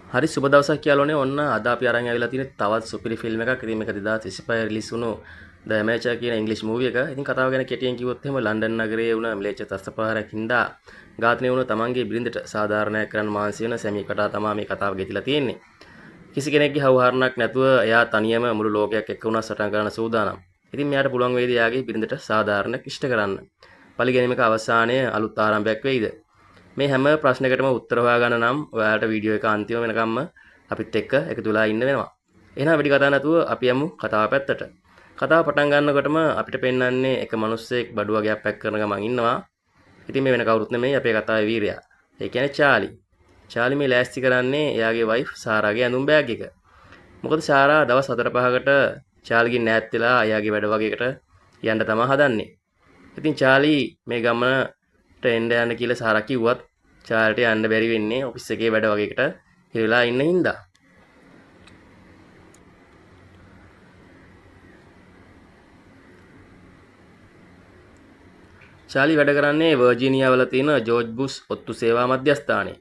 හරි සුබ දවසක් කියලා ඕනේ. ඔන්න අද අපි අරන් ආවිලා තියෙන තවත් සුපිරි ෆිල්ම් එකක්. ඉතින් මේක 2025 රිලීස් වුණු The Amateur කියන ඉංග්‍රීසි මූවි එක. ඉතින් කතාව ගැන කෙටියෙන් කිව්වොත් එහෙම ලන්ඩන් නගරයේ වුණ ම්ලේච්ඡ තස්ත්‍රපහරයක් හින්දා ඝාතනය වුණ තමන්ගේ බිරිඳට සාධාරණයක් කරන්න මහන්සි වෙන සැමි කටා තමයි මේ කතාව ගෙතිලා තියෙන්නේ. කිසි කෙනෙක්ගේ හවුහාරණක් නැතුව එයා තනියම මුළු ලෝකයක් එක්ක වුණා සටන් කරන්න සූදානම්. ඉතින් මෙයාට පුළුවන් වෙයිද එයාගේ බිරිඳට සාධාරණයක් ඉෂ්ට කරන්න. පරිගැනීමක අවසානයේ අලුත් ආරම්භයක් වෙයිද? මේ හැම ප්‍රශ්නයකටම උත්තර හොයාගන්න නම් ඔයාලට වීඩියෝ එක අන්තිම වෙනකම්ම අපිත් එක්ක එකතු වෙලා ඉන්න වෙනවා. එහෙනම් වැඩි කතා නැතුව අපි යමු කතාව පැත්තට. කතාව පටන් ගන්නකොටම අපිට පෙන්වන්නේ එක මිනිස්සෙක් බඩු වගේක් පැක් කරන ගමන් ඉන්නවා. ඉතින් මේ වෙන කවුරුත් නෙමෙයි අපේ කතාවේ වීරයා. ඒ කියන්නේ චාලි. චාලි මේ ලෑස්ති කරන්නේ එයාගේ වයිෆ් සාරාගේ ඇඳුම් බෑග් එක. මොකද සාරා දවස් 4-5කට චාලිගෙන් ඈත් වෙලා එයාගේ වැඩ වගේකට යන්න තමයි හදන්නේ. ඉතින් චාලි මේ ගමනට එන්න යන්න කියලා සාරා කිව්වත් චාලිට යන්න බැරි වෙන්නේ ඔෆිස් එකේ වැඩ වගේකට හිරලා ඉන්න හින්දා. චාලි වැඩ කරන්නේ වර්ජීනියා වල තියෙන ජෝර්ජ් බුෂ් ඔත්තු සේවා මධ්‍යස්ථානයේ.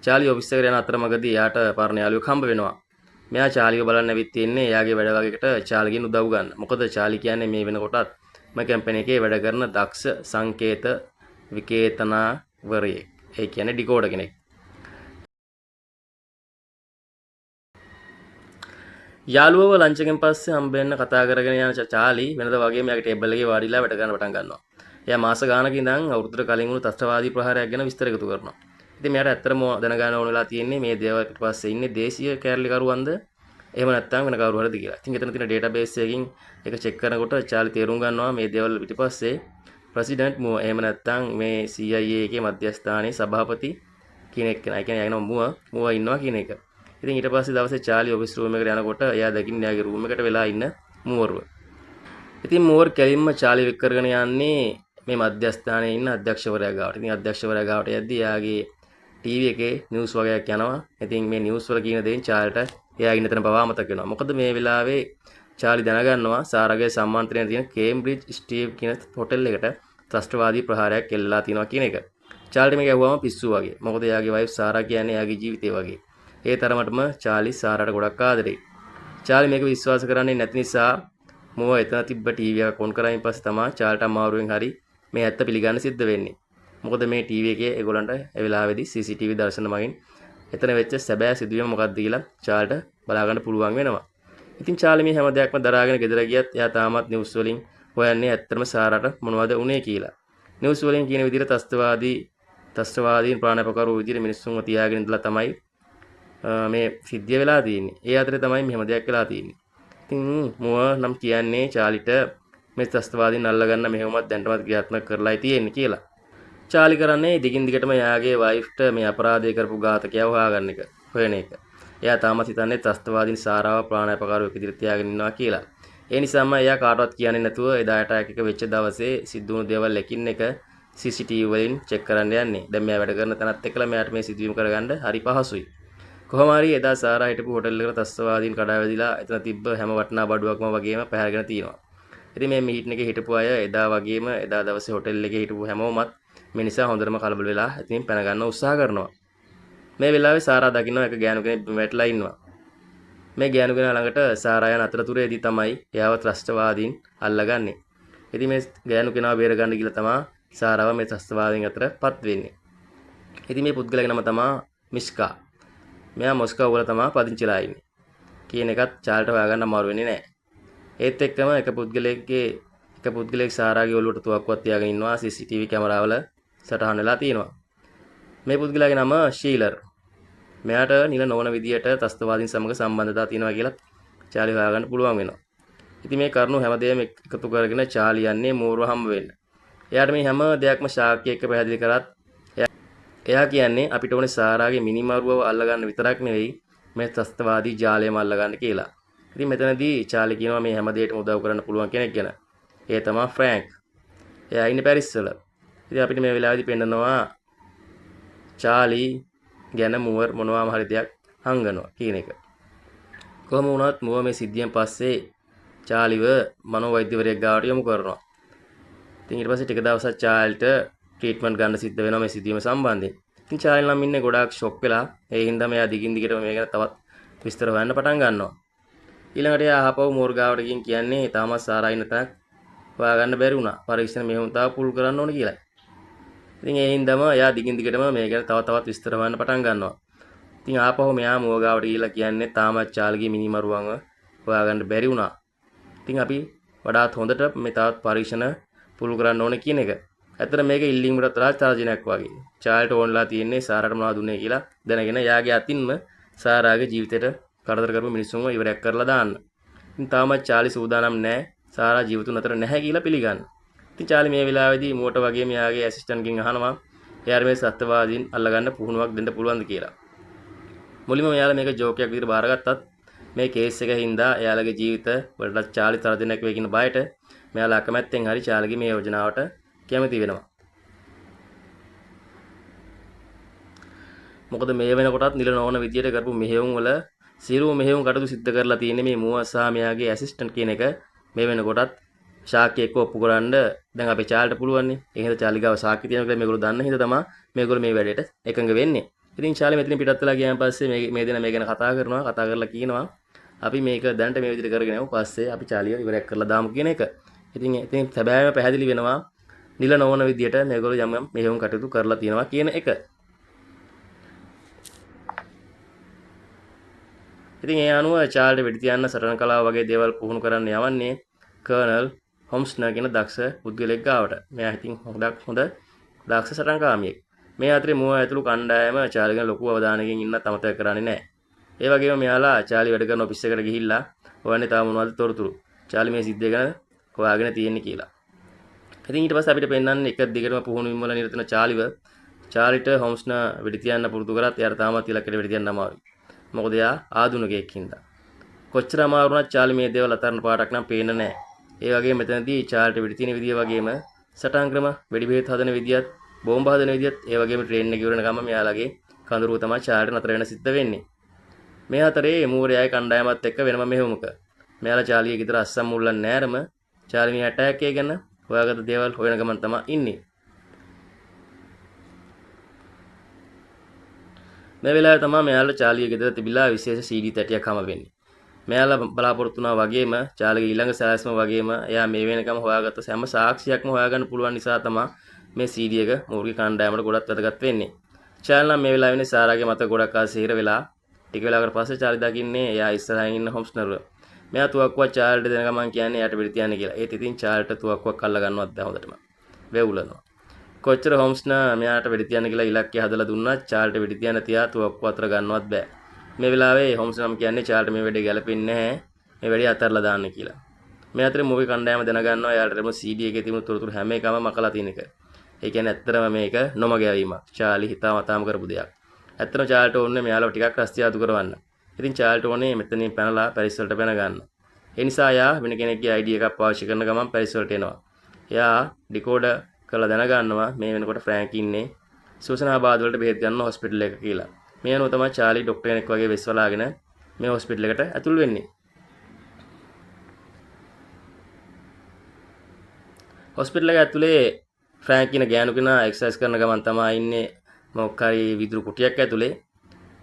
චාලි ඔෆිස් එකට යන අතරමඟදී එයාට පරණ යාළුවෙක් හම්බ වෙනවා. මෙයා චාලිව බලන්න ඇවිත් තියන්නේ එයාගේ වැඩ වගේකට චාලිගෙන් උදව් ගන්න. මොකද චාලි කියන්නේ මේ වෙනකොටත් මේ කම්පැනි එකේ වැඩ කරන දක්ෂ සංකේත විකේතනවරයෙක්. ඒ කියන්නේ ඩිකෝඩර් කෙනෙක්. යාළුවව ලන්ච් එකෙන් පස්සේ හම්බෙන්න කතා කරගෙන යන චාලි වෙනද වගේ මෙයාගේ ටේබල් එකේ වාඩිලා වැඩ කරන්න පටන් ගන්නවා. එයා මාස ගානක ඉඳන් අවුරුද්දට කලින් වුණු ත්‍රස්තවාදී ප්‍රහාරයක් ගැන විස්තර එකතු කරනවා. ඉතින් මෙයාට ඇත්තටම දැනගන්න ඕන වෙලා තියෙන්නේ මේ දේවල් ඊට පස්සේ ඉන්නේ දේශීය කැරලිකරුවන්ද එහෙම නැත්නම් වෙන කවුරු හරිද කියලා. ඉතින් එතන තියෙන ඩේටාබේස් එකකින් ඒක චෙක් කරනකොට චාලි තේරුම් ගන්නවා මේ දේවල් ඊට පස්සේ ප්‍රෙසිඩන්ට් මුව එහෙම නැත්නම් මේ CIA එකේ මධ්‍යස්ථානයේ සභාපති කෙනෙක් කෙනා. ඒ කියන්නේ යනවා මුව ඉන්නවා කියන එක. ඉතින් ඊට පස්සේ දවසේ චාලි ඔෆිස් රූම් එකට යනකොට එයා දකින්න එයාගේ රූම් එකට වෙලා ඉන්න මුවරුව. ඉතින් මුවර් කෙලින්ම චාලි වෙක් කරගෙන යන්නේ මේ මධ්‍යස්ථානයේ ඉන්න අධ්‍යක්ෂවරයා ගාවට. ඉතින් අධ්‍යක්ෂවරයා ගාවට යද්දී එයාගේ ටීවී එකේ නිවුස් වගේක් යනවා. ඉතින් මේ නිවුස් වල කියන දේෙන් චාලිට එයා ඉන්න තැන පවා මතක වෙනවා. මොකද මේ වෙලාවේ චාලි දැනගන්නවා සාරාගේ සම්මන්ත්‍රණය තියෙන කේම්බ්‍රිජ් ස්ටීව් කියන හොටෙල් එකට ත්‍රස්තවාදී ප්‍රහාරයක් එල්ලලා තියෙනවා කියන එක. චාලිට මේක ඇහුවම පිස්සු වගේ. මොකද එයාගේ වයිෆ් සාරා කියන්නේ එයාගේ ජීවිතේ වගේ. ඒ තරමටම චාලි සාරාට ගොඩක් ආදරෙයි. චාලි මේක විශ්වාස කරන්නේ නැති නිසා මොව එතන තිබ්බ ටීවී එක කොන් කරායින් පස්සේ තමයි චාල්ට අමාරුවෙන් හරි මේ ඇත්ත පිළිගන්න සිද්ධ වෙන්නේ. මොකද මේ ටීවී එකේ ඒගොල්ලන්ට ඒ වෙලාවේදී CCTV දර්ශන මගින් එතන වෙච්ච සැබෑ සිදුවීම මොකක්ද කියලා චාල්ට බලා ගන්න පුළුවන් වෙනවා. ඉතින් චාලි මේ හැම දෙයක්ම දරාගෙන ගෙදර ගියත් එයා තාමත් නිවුස් වලින් හොයන්නේ ඇත්තටම සාරාට මොනවද උනේ කියලා. නිවුස් වලින් කියන විදිහට ත්‍රස්තවාදීන් ප්‍රාණපකරු විදිහට මිනිස්සුන්ව තියාගෙන ඉඳලා තමයි මේ සිද්ධිය වෙලා තියෙන්නේ. ඒ අතරේ තමයි මෙහෙම දෙයක් වෙලා තියෙන්නේ. ඉතින් මුව නම් කියන්නේ චාලිට මේ ත්‍රස්තවාදීන් අල්ලගන්න මෙහෙමවත් දැන්ටමත් ක්‍රියාත්මක කරලායි තියෙන්නේ කියලා. චාලි කරන්නේ දිගින් දිගටම එයාගේ වයිෆ්ට මේ අපරාධය කරපු ඝාතකයව හොයාගන්න එක. හොයන එක. එයා තාමත් හිතන්නේ ත්‍රස්තවාදීන් සාරාව ප්‍රාණාපකාරයෙක් විදිහට තියාගෙන ඉන්නවා කියලා. ඒ නිසාම එයා කාටවත් කියන්නේ නැතුව එදා ඇටැක් එක වෙච්ච දවසේ සිද්ධ වුණු දේවල් එකින් එක CCTV වලින් චෙක් කරන්න යන්නේ. දැන් මෙයා වැඩ කරන තැනත් එක්කලා මෙයාට මේ සිදුවීම කරගන්න හරි පහසුයි. කොහොම හරි එදා සාරා හිටපු හොටෙල් එකට ත්‍රස්තවාදීන් කඩා වැදිලා එතන තිබ්බ හැම වටිනා බඩුවක්ම වගේම පැහැරගෙන තියෙනවා. ඉතින් මේ මීටින් එකේ හිටපු අය එදා වගේම එදා දවසේ හොටෙල් එකේ හිටපු හැමෝමත් මේ නිසා හොඳටම කලබල වෙලා ඉතින් පැන ගන්න උත්සාහ කරනවා. මේ වෙලාවේ සාරා දකින්න එක ගෑනු කෙනෙක් වැටලා ඉන්නවා. මේ ගෑනු කෙනා ළඟට සාරා යන අතරතුරේදී තමයි එයාව ත්‍රස්තවාදීන් අල්ලගන්නේ. ඉතින් මේ ගෑනු කෙනාව බේර ගන්න කියලා තමයි සාරාව මේ ත්‍රස්තවාදීන් අතරපත් වෙන්නේ. ඉතින් මේ පුද්ගලයාගේ නම තමයි මිස්කා. මෙයා මොස්කෝව වල තමයි පදිංචිලා ඉන්නේ. කියන එකත් චාල්ට හොයාගන්න අමාරු වෙන්නේ නැහැ. ඒත් එක්කම එක පුද්ගලයෙක් සාරාගේ ඔළුවට තුවක්කුවක් තියාගෙන ඉන්නවා CCTV කැමරාවල සටහන් වෙලා තියෙනවා. මේ පුද්ගලයාගේ නම ෂීලර්. මෙයාට නිල නොවන විදියට ත්‍රස්තවාදීන් සමග සම්බන්ධතාවක් තියෙනවා කියලා චාලි හොයාගන්න පුළුවන් වෙනවා. ඉතින් මේ කරුණු හැමදේම එකතු කරගෙන චාලි යන්නේ මෝරුව හම්බ වෙන්න. එයාට මේ හැම දෙයක්ම සාක්ෂි එක්ක පැහැදිලි කරත් එයා කියන්නේ අපිට ඕනේ සාරාගේ මිනිමරුවව අල්ලගන්න විතරක් නෙවෙයි මේ ත්‍රස්තවාදී ජාලයම අල්ලගන්න කියලා. ඉතින් මෙතනදී චාලි කියනවා මේ හැම දෙයකටම උදව් කරන්න පුළුවන් කෙනෙක් ගැන. ඒ තමයි ෆ්‍රැන්ක්. එයා ඉන්නේ පැරිස් වල. ඉතින් අපිට මේ වෙලාවේදී පෙන්නනවා චාලි ගැන මුවර් මොනවාම හරි දෙයක් හංගනවා කියන එක. කොහොම වුණත් මුව මේ සිද්ධියෙන් පස්සේ චාලිව මනෝවෛද්‍යවරයෙක් ගාවට යොමු කරනවා. ඉතින් ඊට පස්සේ ටික දවසක් චාල්ට ට්‍රීට්මන්ට් ගන්න සිද්ධ වෙනවා මේ සිදුවීම සම්බන්ධයෙන්. ඉතින් චාලි නම් ඉන්නේ ගොඩාක් ෂොක් වෙලා. ඒ හින්දා මෙයා දිගින් දිගටම මේක තවත් විස්තර හොයන්න පටන් ගන්නවා. ඊළඟට එයා ආපහු මෝර්ගාවට ගිහින් කියන්නේ තාමත් සාරා ඉන්න තැනක් හොයාගන්න බැරි වුණා. පරීක්ෂණ මෙහෙම තාම පුල් කරන්න ඕන කියලා. ඉතින් ඒ හින්දාම එයා දිගින් දිගටම මේ ගැන තවත් විස්තර හොයන්න පටන් ගන්නවා. ඉතින් ආපහු මෙයා මෝර්ගාවට ගිහිල්ලා කියන්නේ තාමත් චාලිගේ මිනිමරුවන්ව හොයාගන්න බැරි වුණා. ඉතින් අපි වඩාත් හොඳට මේ තවත් පරීක්ෂණ පුල් කරන්න ඕනේ කියන එක. ඇත්තට මේක ඉල්ලීම් වලට තරහ චාර්ජනයක් වගේ. චාල්ට ඕන්ලා තියෙන්නේ සාරාට මොනවද දුන්නේ කියලා දැනගෙන යාගේ අතින්ම සාරාගේ ජීවිතේට කරදර කරපු මිනිස්සුන්ව ඉවරයක් කරලා දාන්න. ඉතින් තාමත් චාලි සූදානම් නැහැ සාරා ජීවිතුන් අතර නැහැ කියලා පිළිගන්න. ඉතින් චාලි මේ වෙලාවේදී මුවට වගේම යාගේ ඇසිස්ටන්ට්ගෙන් අහනවා එයාට මේ සත්‍යවාදීන් අල්ලගන්න පුහුණුවක් දෙන්න පුළුවන්ද කියලා. මුලින්ම එයාලා මේක ජෝකයක් විදිහට බාරගත්තත් මේ කේස් එක හින්දා එයාලගේ ජීවිත වලට චාලි තරදිනක් වෙයි කියන බයට මෙයාලා අකමැත්තෙන් හරි චාලිගේ මේ යෝජනාවට කැමති වෙනවා. මොකද මේ වෙනකොටත් නිල නොවන විදියට කරපු මෙහෙයුම් වල සියලුම මෙහෙයුම් කටයුතු සිද්ධ කරලා තියෙන්නේ මේ මුව සහ මෙයාගේ ඇසිස්ටන්ට් කියන එක මේ වෙනකොටත් ශාක්‍ය එක්ක ඔප්පු කරන්න දැන් අපේ චාල්ට පුළුවන් නේ. ඒ හින්දා චාලි ගාව ශාක්‍ය තියෙනවා කියලා මේගොල්ලෝ දන්න හින්දා තමයි මේගොල්ලෝ මේ වැඩේට එකඟ වෙන්නේ. ඉතින් චාලි මෙතනින් පිටත් වෙලා ගියාන් පස්සේ මේ දෙන මේ ගැන කතා කරලා කියනවා අපි මේක දැනට මේ විදිහට කරගෙන යමු. පස්සේ අපි චාලිය ඉවරයක් කරලා දාමු කියන එක. ඉතින් සැබෑම පැහැදිලි වෙනවා නිල නොවන විදියට මේගොල්ලෝ යම් මෙහෙයුම් කටයුතු කරලා තියෙනවා කියන එක. ඉතින් ඒ අනුව චාල්ට වෙඩි තියන්න සටන කලාව වගේ දේවල් පුහුණු කරන්න යවන්නේ කර්නල් හොම්ස්නර් කියන දක්ෂ පුද්ගලෙක් ගාවට. මෙයා ඉතින් හොඳ දක්ෂ සටන්කාමියෙක්. මේ අතරේ මුව ඇතුළු කණ්ඩායම චාලි ගැන ලොකු අවධානයකින් ඉන්නත් අමතක කරන්නේ නැහැ. ඒ වගේම මෙයාලා චාලි වැඩ කරන ඔෆිස් එකට ගිහිල්ලා හොයන්නේ තාම මොනවද තොරතුරු. චාලි මේ සිද්ධිය ගැන හොයාගෙන තියෙන්නේ කියලා. ඉතින් ඊට පස්සේ අපිට පෙන්වන්නේ එක දිගටම පුහුණු වීම වල නිරත වෙන චාලිට හොම්ස්නර් වෙඩි තියන්න පුරුදු කරත් එයාට තාමත් ඉලක්කයට වෙඩි තියන්න අමාරුයි. මොකද එයා ආධුනිකයෙක් හින්දා. කොච්චර අමාරු වුණත් චාලි මේ දේවල් අතරන පාටක් නම් පේන්නේ නැහැ. ඒ වගේම මෙතනදී චාල්ට වෙඩි තියන විදිය වගේම සටන් ක්‍රම, වෙඩි බෙහෙත් හදන විදියත්, බෝම්බ හදන විදියත්, ඒ වගේම ට්‍රේන් එක ඉවරන ගමන් මෙයාලගේ කඳුරුව තමයි චාල්ට නතර වෙන සිද්ධ වෙන්නේ. මේ අතරේ මූරයයි කණ්ඩායමත් එක්ක වෙනම මෙහෙයුමක. මෙයාලා චාලියේ ගෙදර අස්සම් මුල්ලන් නෑරම චාලි මේ ඇටැක් එක ගැන හොයාගත්ත දේවල් හොයන ගමන් තමයි ඉන්නේ. මේ වෙලාවේ තමයි මෙයාලා චාලියේ ගෙදර තිබිලා විශේෂ CD තැටියක් හම වෙන්නේ. මෙයාලා බලාපොරොත්තු වුණා වගේම චාලිගේ ඊළඟ සෑස්ම වගේම එයා මේ වෙනකම් හොයාගත්ත හැම සාක්ෂියක්ම හොයාගන්න පුළුවන් නිසා තමයි මේ CD එක මූර්ගේ කණ්ඩායමට ගොඩක් වැදගත් වෙන්නේ. චාලි නම් මේ වෙලාවේ ඉන්නේ සාරාගේ මත ගොඩක් ආසිර වෙලා ටික වෙලාවකට පස්සේ චාලි දකින්නේ එයා ඉස්සරහින් ඉන්න හොම්ස්නර්ව. මෙයා තුවක්කුවක් චාල්ට දෙන ගමන් කියන්නේ එයාට වෙඩි තියන්න කියලා. ඒත් ඉතින් චාල්ට තුවක්කුවක් අල්ල ගන්නවත් බෑ හොඳටම. වෙවුලනවා. කොච්චර හොම්ස්නර් මෙයාට වෙඩි තියන්න කියලා ඉලක්කය හදලා දුන්නා චාල්ට වෙඩි තියන්න තියා තුවක්කුව අතර ගන්නවත් බෑ. මේ වෙලාවේ හොම්ස්නර් නම් කියන්නේ චාල්ට මේ වැඩේ ගැලපෙන්නේ නැහැ. මේ වැඩේ අතහැරලා දාන්න කියලා. මේ අතරේ මූවි කණ්ඩායම දැනගන්නවා එයාට CD එකේ තිබුණු තොරතුරු හැම එකම මකලා තියෙන එක. ඒ කියන්නේ ඇත්තටම මේක නොමග යවීමක්. චාලි හිතාමතාම කරපු දෙයක්. ඇත්තටම චාල්ට ඕනේ මෙයාලව ටිකක් රස්තියාදු කරවන්න. ඉතින් චාල්ට ඕනේ මෙතනින් පැනලා පැරිස් වලට පැන ගන්න. ඒ නිසා එයා වෙන කෙනෙක්ගේ ID එකක් පාවිච්චි කරන ගමන් පැරිස් වලට එනවා. එයා ඩිකෝඩර් කරලා දැනගන්නවා මේ වෙනකොට ෆ්‍රැන්ක් ඉන්නේ සූසනාබාද් වලට බෙහෙත් ගන්න හොස්පිටල් එකක කියලා. මේ අනුව තමයි චාලි ડોක්ටර් කෙනෙක් වගේ වෙස් වලාගෙන මේ හොස්පිටල් එකට ඇතුල් වෙන්නේ. හොස්පිටල් එක ඇතුලේ ෆ්‍රැන්ක් කියන ගෑනු කෙනා එක්සර්සයිස් කරන ගමන් තමයි ඉන්නේ මොකක් හරි විදුරු කුටියක් ඇතුලේ.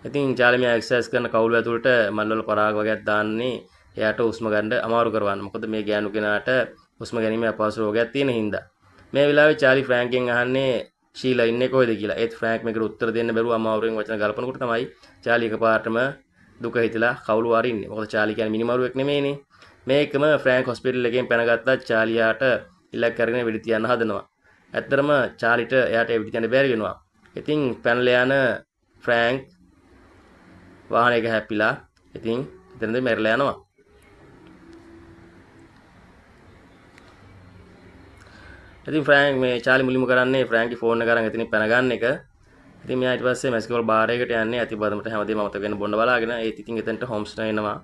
ඉතින් චාලි මේ එක්සර්සයිස් කරන කවුළු ඇතුළට මල්වල පරාග වගේක් දාන්නේ එයාට හුස්ම ගන්න අමාරු කරවන්න. මොකද මේ ගෑනු කෙනාට හුස්ම ගැනීම අපහසු රෝගයක් තියෙන හින්දා. මේ වෙලාවේ චාලි ෆ්‍රැන්ක්ගෙන් අහන්නේ ශීලා ඉන්නේ කොහෙද කියලා. ඒත් ෆ්‍රැන්ක් මේකට උත්තර දෙන්න බැරුව අමාරුවෙන් වචන ගලපනකොට තමයි චාලි එකපාරටම දුක හිතලා කවුළු වරින්නේ. මොකද චාලි කියන්නේ මිනිමරුවෙක් නෙමෙයිනේ. මේකම ෆ්‍රැන්ක් හොස්පිටල් එකෙන් පැනගත්තා චාලියාට ඉලක්ක කරගෙන වෙඩි තියන්න හදනවා. ඇත්තටම චාලිට එයාට වෙඩි තියන්න බැරි වෙනවා. ඉතින් පැනලා යන ෆ්‍රැන්ක් වාහනයක හැප්පිලා ඉතින් එතනදී මැරිලා යනවා. ඉතින් ෆ්‍රැන්ක් මේ චාලි මුලින්ම කරන්නේ ෆ්‍රැන්ක්ගේ ෆෝන් එක අරන් එතනින් පැන ගන්න එක. ඉතින් මෙයා ඊට පස්සේ මැස්කෝල් බාර් එකකට යන්නේ අතිබදමට හැමදේම අමතක වෙන බොන්න බලාගෙන. ඒත් ඉතින් එතනට හොම්ස්නර් එනවා.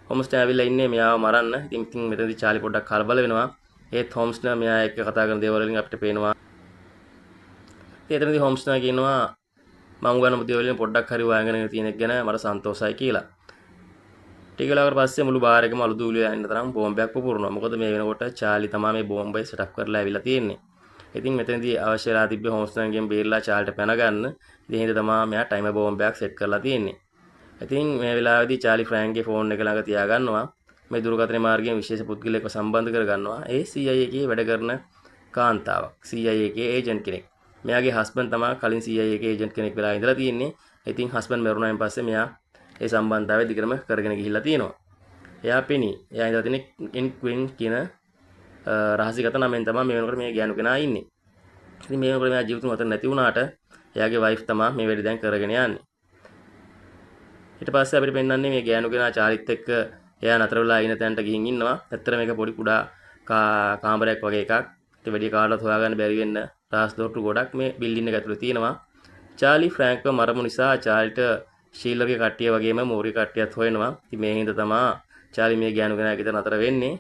හොම්ස්නර් ඇවිල්ලා ඉන්නේ මෙයාව මරන්න. ඉතින් මෙතනදී චාලි පොඩ්ඩක් කලබල වෙනවා. ඒත් හොම්ස්නර් මෙයා එක්ක කතා කරන දේවල් වලින් අපිට පේනවා. ඉතින් එතනදී හොම්ස්නර් කියනවා මම උගන්නපු දේවල් වලින් පොඩ්ඩක් හරි හොයාගෙන තියෙන එක ගැන මට සන්තෝෂයි කියලා. ටික වෙලාවකට පස්සේ මුළු බාර් එකම අලු දූලිය යන තරම් බෝම්බයක් පුපුරනවා. මොකද මේ වෙනකොට චාලි තමයි මේ බෝම්බය සෙටප් කරලා ඇවිල්ලා තියෙන්නේ. ඉතින් මෙතනදී අවශ්‍ය වෙලා තිබ්බ හොම්ස්ටන්ගෙන් බේරලා චාලිට පැන ගන්න. ඉතින් එහෙනම් තමයි මෙයා ටයිමර් බෝම්බයක් සෙට් කරලා තියෙන්නේ. ඉතින් මේ වෙලාවේදී චාලි ෆ්‍රෑන්ක්ගේ ෆෝන් එක ළඟ තියා ගන්නවා. මේ දුරකථන මාර්ගයෙන් විශේෂ පුද්ගලයෙක්ව සම්බන්ධ කර ගන්නවා. ඒ CIA එකේ වැඩ කරන කාන්තාවක්. CIA එකේ ඒජන්ට් කෙනෙක්. මෙයාගේ හස්බන්ඩ් තමයි කලින් CIA එකේ ඒජන්ට් කෙනෙක් වෙලා ඉඳලා තියෙන්නේ. ඉතින් හස්බන්ඩ් මරුණායින් පස්සේ මෙයා ඒ සම්බන්ධතාවය දිගටම කරගෙන ගිහිල්ලා තියෙනවා. එයා පෙනී. එයා ඉඳලා තියෙන්නේ ඉන් ක්වින් කියන රහසිගත නමෙන් තමයි මේ වෙනකොට මේ ගෑනු කෙනා ඉන්නේ. ඉතින් මේ වෙනකොට මෙයා ජීවිතුන් අතර නැති වුණාට එයාගේ වයිෆ් තමයි මේ වැඩි දැන් කරගෙන යන්නේ. ඊට පස්සේ අපිට පෙන්වන්නේ මේ ගෑනු කෙනා චාලිත් එක්ක එයා නතර වෙලා ඉන තැනට ගිහින් ඉන්නවා. ඇත්තට මේක පොඩි කුඩා කාමරයක් වගේ එකක්. ඉතින් වැඩි කාටවත් හොයාගන්න බැරි වෙන්න රහස් දොරටු ගොඩක් මේ බිල්ඩින් එක ඇතුලේ තියෙනවා. චාලි ෆ්‍රෑන්ක්ව මරමු නිසා චාලිට ශීලර්ගේ කට්ටිය වගේම මෝරි කට්ටියත් හොයනවා. ඉතින් මේ හින්දා තමයි චාලි මේ ගෑනු කෙනා ගෙදර නතර වෙන්නේ.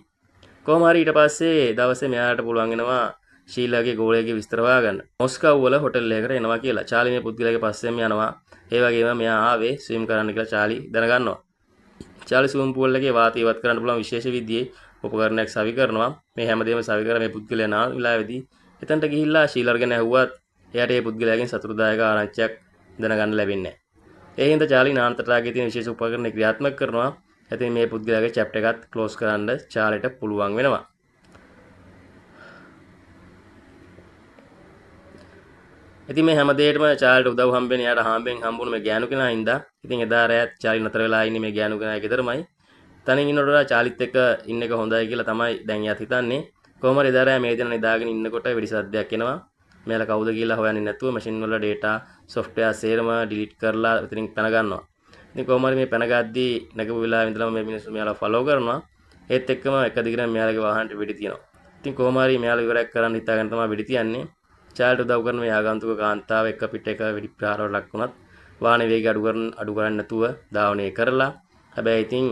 කොහොම හරි ඊට පස්සේ දවසේ මෙයාට පුළුවන් වෙනවා ශීලාගේ ගෝලයේ විස්තර හොයාගන්න. මොස්කව් වල හොටෙල් එකකට එනවා කියලා. චාලි මේ පුද්ගලයාගේ පස්සෙම යනවා. ඒ වගේම මෙයා ආවේ ස්විම් කරන්න කියලා චාලි දැනගන්නවා. චාලි ස්විම් pool එකේ වාතය ඉවත් කරන්න පුළුවන් විශේෂ විදිහේ උපකරණයක් සවි කරනවා. මේ හැමදේම සවි කර මේ පුද්ගලයා නා විලාවේදී එතනට ගිහිල්ලා ශීලර් ගැන ඇහුවත් එයාට මේ පුද්ගලයාගෙන් සතුටුදායක ආරංචියක් දැනගන්න ලැබෙන්නේ නැහැ. ඒ හින්දා චාලි නාන්තරාගේ තියෙන විශේෂ උපකරණ ක්‍රියාත්මක කරනවා. ඉතින් මේ පුද්ගලයාගේ චැප්ටර් එකත් ක්ලෝස් කරන්න චාලිට පුළුවන් වෙනවා. ඉතින් මේ හැමදේටම චාලිට උදව් හම්බෙන්නේ යාට හාම්බෙන් හම්බුණු මේ ගෑනු කෙනා හින්දා. ඉතින් එදා රැත් චාලි නතර වෙලා ඉන්නේ මේ ගෑනු කෙනාගේ ගෙදරමයි. තනින් ඉන්නකොට චාලිත් එක්ක ඉන්න එක හොඳයි කියලා තමයි දැන් යාත් හිතන්නේ. කොහොම හරි එදා රෑ මේ දෙනා නිදාගෙන ඉන්නකොට වෙඩි සද්දයක් එනවා. මෙයාලා කවුද කියලා හොයන්නේ නැතුව මැෂින් වල data software සේරම delete කරලා ඉතින් පැන ගන්නවා. ඉතින් කොහොම හරි මේ පැන ගද්දී නැගපු වෙලාවෙ ඉඳලම මේ මිනිස්සු මෙයාලා follow කරනවා. ඒත් එක්කම එක දිගටම මෙයාලගේ වාහනට වෙඩි තියනවා. ඉතින් කොහොම හරි මෙයාලා ඉවරයක් කරන්න හිතාගෙන තමයි වෙඩි තියන්නේ. චාල්ට උදව් කරන මේ ආගන්තුක කාන්තාව එක පිට එක වෙඩි ප්‍රහාරවලට ලක් වුණත් වාහනේ වේගය අඩු කරන්නේ නැතුව ධාවනය කරලා හැබැයි ඉතින්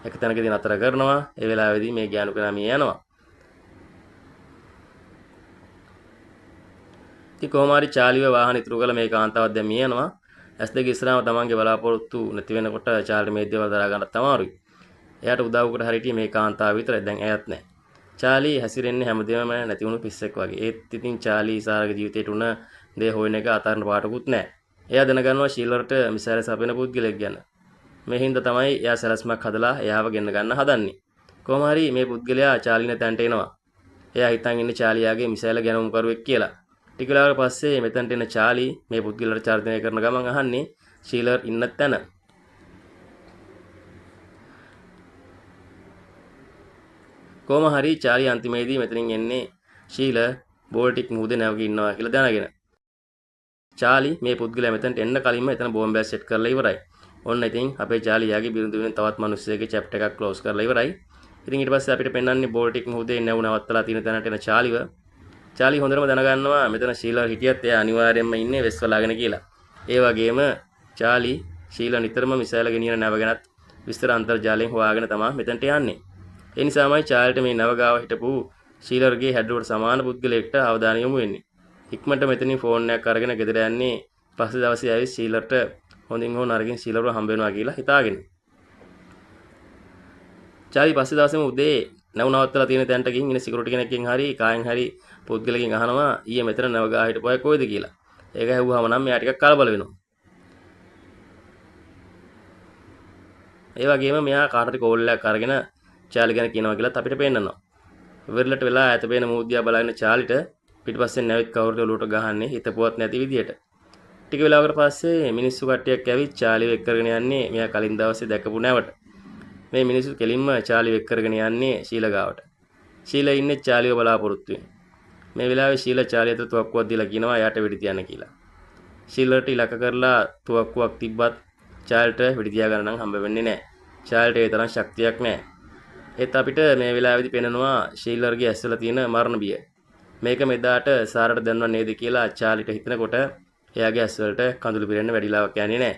එක තැනකදී නතර කරනවා. ඒ වෙලාවේදී මේ ගෑනු කෙනා මිය යනවා. ඉතින් කොහොම හරි චාලිව වාහන ඉතුරු කරලා මේ කාන්තාවත් දැන් මිය යනවා. S2 ඉස්සරහම තමන්ගේ බලාපොරොත්තු නැති වෙනකොට චාල්ට මේ දේවල් දරා ගන්නත් අමාරුයි. එයාට උදව්වකට හරියට මේ කාන්තාව විතරයි. දැන් එයත් නැහැ. චාලි හැසිරෙන්නේ හැමදේම නැති වුණු පිස්සෙක් වගේ. ඒත් ඉතින් චාලි ඉසාරගේ ජීවිතේට උන දේ හොයන එක අතාරන පාටකුත් නැහැ. එයා දැනගන්නවා ශීලර්ට මිසාරේ සපෙන පුද්ගලෙක් ගැන. මේ හින්දා තමයි එයා සැලැස්මක් හදලා එයාව ගෙන්න ගන්න හදන්නේ. කොහොම හරි මේ පුද්ගලයා චාලිනේ තැන්ට එනවා. එයා හිතන් ඉන්නේ චාලියාගේ මිසාල ගැනුම් කරුවෙක් කියලා. ටික වෙලාවකට පස්සේ මෙතනට එන චාලි මේ පුද්ගලයාට චර්චනය කරන ගමන් අහන්නේ ශීලර් ඉන්න තැන. කොහොම හරි චාලි අන්තිමේදී මෙතනින් එන්නේ ශීලර් බෝල්ටික් මුහුදේ නැවක ඉන්නවා කියලා දැනගෙන. චාලි මේ පුද්ගලයා මෙතනට එන්න කලින්ම එතන බෝම්බයක් සෙට් කරලා ඉවරයි. ඔන්න ඉතින් අපේ චාලියාගේ බිරිඳ වෙන තවත් මිනිස්සෙක්ගේ චැප්ටර් එකක් ක්ලෝස් කරලා ඉවරයි. ඉතින් ඊට පස්සේ අපිට පෙන්වන්නේ බෝල්ටික් මුහුදේ නැවු නවත්තලා තියෙන තැනට එන චාලිව. චාලි හොඳටම දැනගන්නවා මෙතන ශීලර් හිටියත් එයා අනිවාර්යයෙන්ම ඉන්නේ වෙස් වලාගෙන කියලා. ඒ වගේම චාලි ශීලර් නිතරම මිසයිල ගෙනියන නැව ගැනත් විස්තර අන්තර්ජාලයෙන් හොයාගෙන තමයි මෙතනට යන්නේ. ඒ නිසාමයි චාලිට මේ නැව ගාව හිටපු ශීලර්ගේ හැඩරුවට සමාන පුද්ගලයෙක්ට අවධානය යොමු වෙන්නේ. ඉක්මනට මෙතනින් ෆෝන් එකක් අරගෙන ගෙදර යන්නේ පස්සේ දවසේ ආවි ශීලර්ට හොඳින් හෝ නරකින් ශීලර්ව හම්බ වෙනවා කියලා හිතාගෙන. චාලි පස්සේ දවසේම උදේ නැව නවත්තලා තියෙන තැනට ගිහින් ඉන්න සිකියුරිටි කෙනෙක්ගෙන් හරි කායෙන් හරි පුද්ගලකින් අහනවා ඊයේ මෙතන නැව ගා හිටපු අය කොයිද කියලා. ඒක ඇහුවාම නම් මෙයා ටිකක් කලබල වෙනවා. ඒ වගේම මෙයා කාටද කෝල් එකක් අරගෙන චාලි ගැන කියනවා කියලාත් අපිට පේන්නනවා. වෙරළට වෙලා ඈත පේන මූදියා බලාගෙන චාලිට පිටිපස්සෙන් නැවිත් කවුරුද ඔලුවට ගහන්නේ හිතපුවත් නැති විදියට. ටික වෙලාවකට පස්සේ මිනිස්සු කට්ටියක් ඇවිත් චාලිව එක් කරගෙන යන්නේ මෙයා කලින් දවසේ දැකපු නැවට. මේ මිනිස්සු කෙලින්ම චාලිව එක් කරගෙන යන්නේ ශීල ගාවට. ශීල ඉන්නේ චාලිව බලාපොරොත්තු වෙන. මේ වෙලාවේ ශීල චාලියට තුවක්කුවක් දීලා කියනවා එයාට වෙඩි තියන්න කියලා. ශීලට ඉලක්ක කරලා තුවක්කුවක් තිබ්බත් චාලිට වෙඩි තියා ගන්න නම් හම්බ වෙන්නේ නැහැ. චාලිට ඒ තරම් ශක්තියක් නැහැ. ඒත් අපිට මේ වෙලාවේදී පේනනවා ශීලර්ගේ ඇස්වල තියෙන මරණ බිය. මේක මෙදාට සාරට දැනව නේද කියලා චාලිට හිතනකොට එයාගේ ඇස්වලට කඳුළු පිරෙන්න වැඩිලාවක් යන්නේ නැහැ.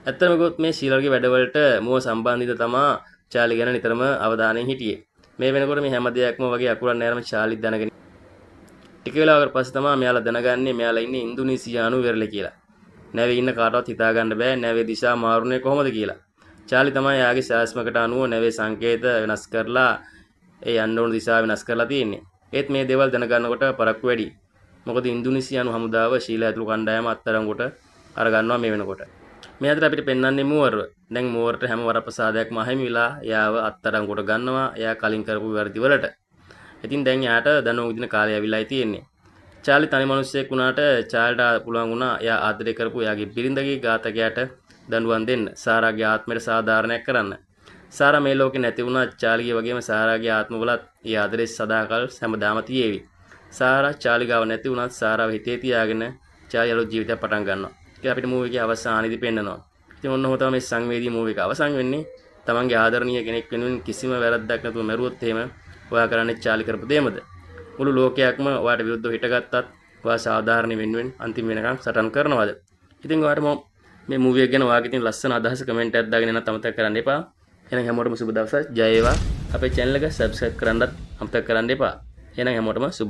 ඇත්තම ගොත් මේ ශීලර්ගේ වැඩවලට මුව සම්බන්ධිත තමා චාලි ගැන නිතරම අවධානයෙන් හිටියේ. මේ වෙනකොට මේ හැම දෙයක්ම වගේ අකුරක් නෑරම චාලි දැනගෙන. ටික වෙලාවකට පස්සේ තමයි මෙයාලා දැනගන්නේ මෙයාලා ඉන්නේ ඉන්දුනීසියානු වෙරළේ කියලා. නැවේ ඉන්න කාටවත් හිතා ගන්න බෑ නැවේ දිශා මාරුනේ කොහොමද කියලා. චාලි තමයි යාගේ සාස්මකට අනුව නැවේ සංකේත වෙනස් කරලා ඒ යන්න ඕන දිශාව වෙනස් කරලා තියෙන්නේ. ඒත් මේ දේවල් දැනගන්නකොට පරක්කු වැඩි. මොකද ඉන්දුනීසියානු හමුදාව ශීලා ඇතුළු කණ්ඩායම අත්අඩංගුවට අරගන්නවා මේ වෙනකොට. මේ අතර අපිට පෙන්වන්නේ මූවරව. දැන් මූවරට හැම වරප්‍රසාදයක්ම අහිමි වෙලා එයාව අත්අඩංගුවට ගන්නවා. එයා කලින් කරපු වැරදි වලට. ඉතින් දැන් යාට දඬුවම් විදින කාලය ඇවිල්ලායි තියෙන්නේ. චාලි තනි මිනිස්සෙක් වුණාට චාල්ට පුළුවන් වුණා එයා ආදරය කරපු එයාගේ බිරිඳගේ ඝාතකයාට දඬුවම් දෙන්න. සාරාගේ ආත්මයට සාධාරණයක් කරන්න. සාරා මේ ලෝකේ නැති වුණා චාලිගේ වගේම සාරාගේ ආත්මවලත් ඒ ආදරේ සදාකල් හැමදාම තියේවි. සාරා චාලි ගාව නැති වුණත් සාරාව හිතේ තියාගෙන චාලි අලුත් ජීවිතයක් පටන් ගන්නවා. ඒක අපිට මූවි එකේ අවසානයේදී පෙන්නනවා. ඉතින් ඔන්න ඔහොම තමයි මේ සංවේදී මූවි එක අවසන් වෙන්නේ. තමන්ගේ ආදරණීය කෙනෙක් වෙනුවෙන් කිසිම වැරද්දක් නැතුව මැරුවොත් එහෙම ඔයා කරන්නේ චාලි කරපු දෙයමද? මුළු ලෝකයක්ම ඔයාට විරුද්ධව හිටගත්තත් ඔයා සාධාරණ වෙනුවෙන් අන්තිම වෙනකන් සටන් කරනවද? ඉතින් ඔයාට මේ මූවි එක ගැන ඔයාගේ තියෙන ලස්සන අදහස කමෙන්ට් එකක් දාගෙන යන්න අමතක කරන්න එපා. එහෙනම් හැමෝටම සුබ දවසක්. ජය වේවා. අපේ channel එක subscribe කරන්නත් අමතක කරන්න එපා. එහෙනම් හැමෝටම සුබ